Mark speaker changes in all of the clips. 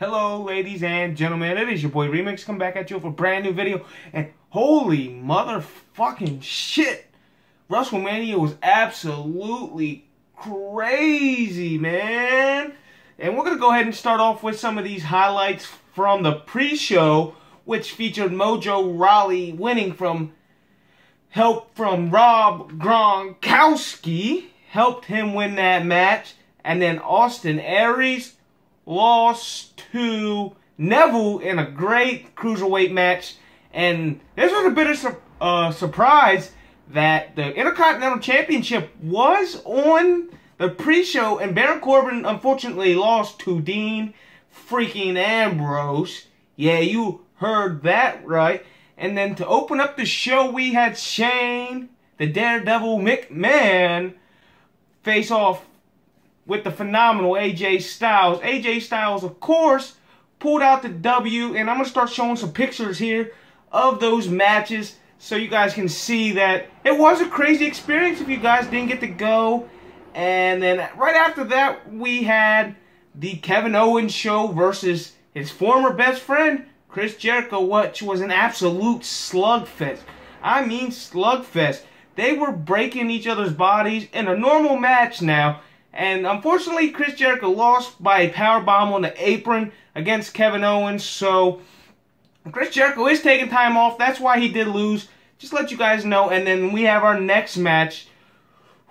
Speaker 1: Hello, ladies and gentlemen. It is your boy Remix. Come back at you with a brand new video. And holy motherfucking shit, Wrestlrmania was absolutely crazy, man. And we're gonna go ahead and start off with some of these highlights from the pre-show, which featured Mojo Rawley winning from help from Rob Gronkowski, helped him win that match, and then Austin Aries lost to Neville in a great cruiserweight match. And this was a bit of surprise that the Intercontinental Championship was on the pre-show, and Baron Corbin unfortunately lost to Dean freaking Ambrose. Yeah, you heard that right. And then to open up the show, we had Shane, the Daredevil McMahon, face off with the phenomenal AJ Styles. AJ Styles, of course, pulled out the W, and I'm going to start showing some pictures here of those matches so you guys can see that it was a crazy experience if you guys didn't get to go. And then right after that, we had the Kevin Owens show versus his former best friend, Chris Jericho, which was an absolute slugfest. I mean slugfest. They were breaking each other's bodies in a normal match now. And unfortunately, Chris Jericho lost by a powerbomb on the apron against Kevin Owens. So Chris Jericho is taking time off. That's why he did lose. Just let you guys know. And then we have our next match,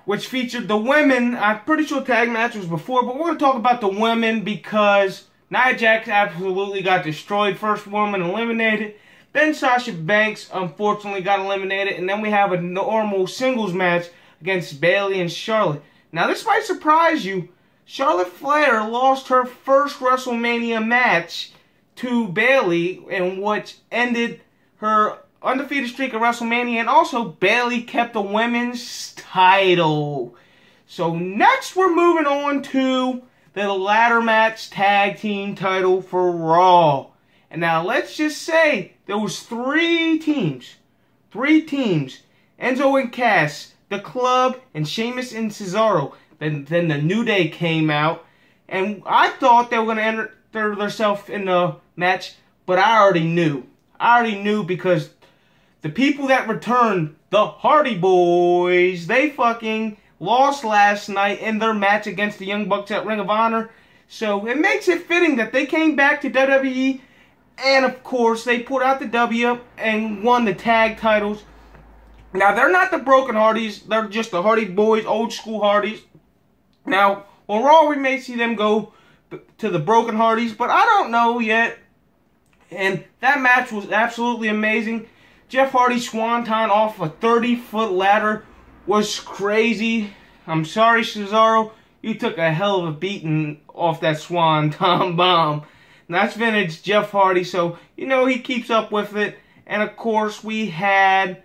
Speaker 1: which featured the women. I'm pretty sure tag match was before, but we're going to talk about the women because Nia Jax absolutely got destroyed. First woman eliminated. Then Sasha Banks unfortunately got eliminated. And then we have a normal singles match against Bayley and Charlotte. Now, this might surprise you. Charlotte Flair lost her first WrestleMania match to Bayley, in which ended her undefeated streak of WrestleMania, and also Bayley kept the women's title. So next, we're moving on to the ladder match tag team title for Raw. And now, let's just say there was three teams. Enzo and Cass, The Club, and Sheamus and Cesaro. Then the New Day came out, and I thought they were going to enter themselves in the match, but I already knew. Because the people that returned, the Hardy Boys, they fucking lost last night in their match against the Young Bucks at Ring of Honor. So it makes it fitting that they came back to WWE, and of course they pulled out the W and won the tag titles. Now, they're not the Broken Hardys. They're just the Hardy Boys, old school Hardys. Now, on Raw, we may see them go to the Broken Hardys, but I don't know yet. And that match was absolutely amazing. Jeff Hardy's swanton off a 30-foot ladder was crazy. I'm sorry, Cesaro. You took a hell of a beating off that swanton bomb. And that's vintage Jeff Hardy, so, you know, he keeps up with it. And, of course, we had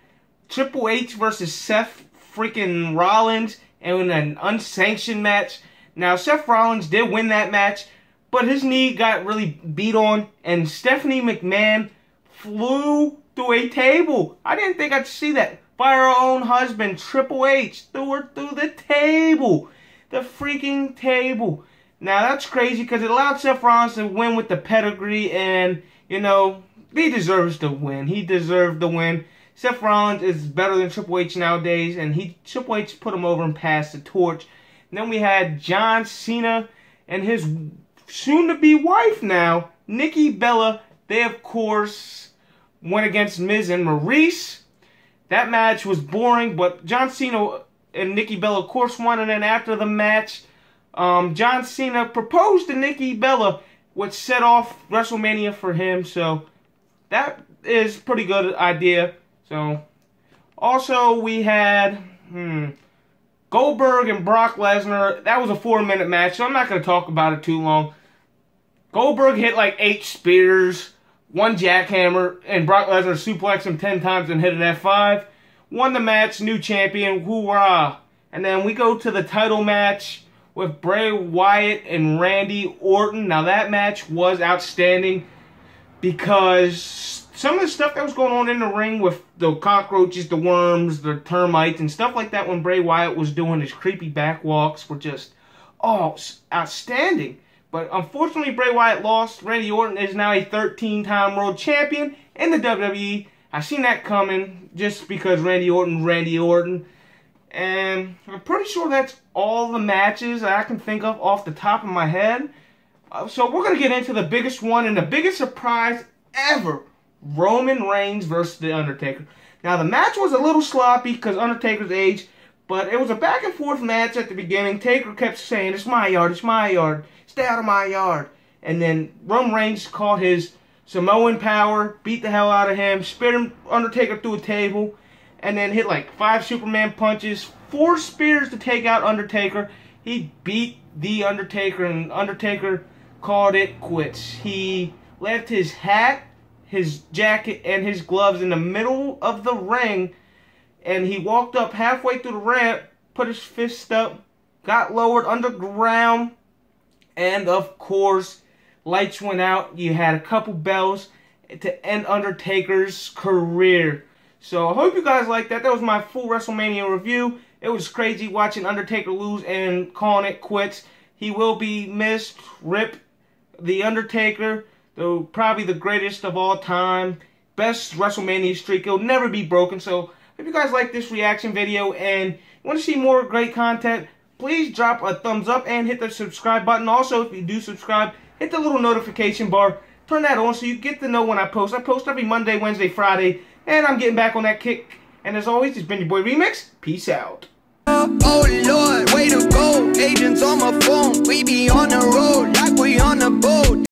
Speaker 1: Triple H versus Seth freaking Rollins in an unsanctioned match. Now, Seth Rollins did win that match, but his knee got really beat on, and Stephanie McMahon flew through a table. I didn't think I'd see that. By her own husband, Triple H, threw her through the table. The freaking table. Now, that's crazy because it allowed Seth Rollins to win with the pedigree, and, you know, he deserves to win. He deserved the win. Seth Rollins is better than Triple H nowadays, and Triple H put him over and passed the torch. And then we had John Cena and his soon-to-be wife now, Nikki Bella. They, of course, went against Miz and Maurice. That match was boring, but John Cena and Nikki Bella, of course, won. And then after the match, John Cena proposed to Nikki Bella, which set off WrestleMania for him. So that is a pretty good idea. So, also we had Goldberg and Brock Lesnar. That was a 4-minute match, so I'm not going to talk about it too long. Goldberg hit like 8 spears, 1 jackhammer, and Brock Lesnar suplexed him 10 times and hit an F5. Won the match, new champion, hoorah. And then we go to the title match with Bray Wyatt and Randy Orton. Now that match was outstanding because some of the stuff that was going on in the ring with the cockroaches, the worms, the termites, and stuff like that when Bray Wyatt was doing his creepy backwalks were just, oh, outstanding. But unfortunately, Bray Wyatt lost. Randy Orton is now a 13-time world champion in the WWE. I seen that coming just because Randy Orton. And I'm pretty sure that's all the matches that I can think of off the top of my head. So we're going to get into the biggest one and the biggest surprise ever. Roman Reigns versus The Undertaker. Now, the match was a little sloppy because Undertaker's age, but it was a back and forth match at the beginning. Taker kept saying, "It's my yard, it's my yard. Stay out of my yard." And then Roman Reigns caught his Samoan power, beat the hell out of him, spit Undertaker through a table, and then hit like 5 Superman punches, 4 spears to take out Undertaker. He beat The Undertaker, and Undertaker called it quits. He left his hat, his jacket, and his gloves in the middle of the ring, and he walked up halfway through the ramp, put his fist up, got lowered underground, and of course, lights went out. You had a couple bells to end Undertaker's career. So I hope you guys liked that. That was my full WrestleMania review. It was crazy watching Undertaker lose and calling it quits. He will be missed. RIP The Undertaker, though probably the greatest of all time. Best WrestleMania streak. It'll never be broken. So if you guys like this reaction video and want to see more great content, please drop a thumbs up and hit the subscribe button. Also, if you do subscribe, hit the little notification bar. Turn that on so you get to know when I post. I post every Monday, Wednesday, Friday, and I'm getting back on that kick. And as always, it's been your boy Remix. Peace out.
Speaker 2: Oh Lord, way to go. Agents on my phone. We be on the road like we on the boat.